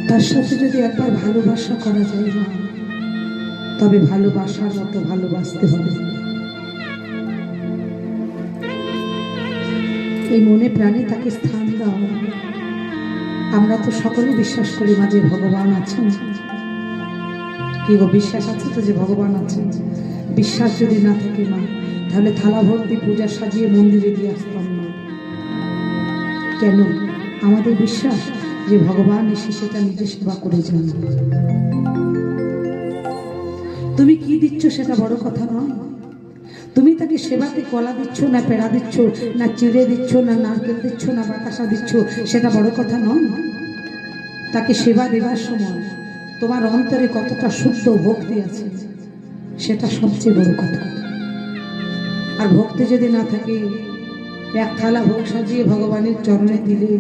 তার সাথে যদি একবার ভালোবাসা করা যায় না, তবে ভালোবাসার মতো ভালোবাসতে হবে। এই মনে প্রাণে তাকে স্থান দাও। আমরা তো সকলে বিশ্বাস করি মা যে ভগবান আছেন। কি গো, বিশ্বাস আছে তো যে ভগবান আছেন? বিশ্বাস যদি না থাকে মা, তাহলে থালা ভর্তি পূজা সাজিয়ে মন্দিরে দিয়ে আসতাম না। কেন? আমাদের বিশ্বাস যে ভগবান এসে সেটা নিজে সেবা করে যান। তুমি কি দিচ্ছ সেটা বড় কথা নয়। তুমি তাকে সেবাতে কলা দিচ্ছ না পেড়া দিচ্ছ, না চিড়ে দিচ্ছ, না নারকেল দিচ্ছ, না বাতাসা দিচ্ছ, সেটা বড় কথা নয়। তাকে সেবা দেবার সময় তোমার অন্তরে কতটা শুদ্ধ ভক্তি আছে, সেটা সবচেয়ে বড় কথা। আর ভক্তি যদি না থাকে, এক থালা ভোগ সাজিয়ে ভগবানের চরণে দিলে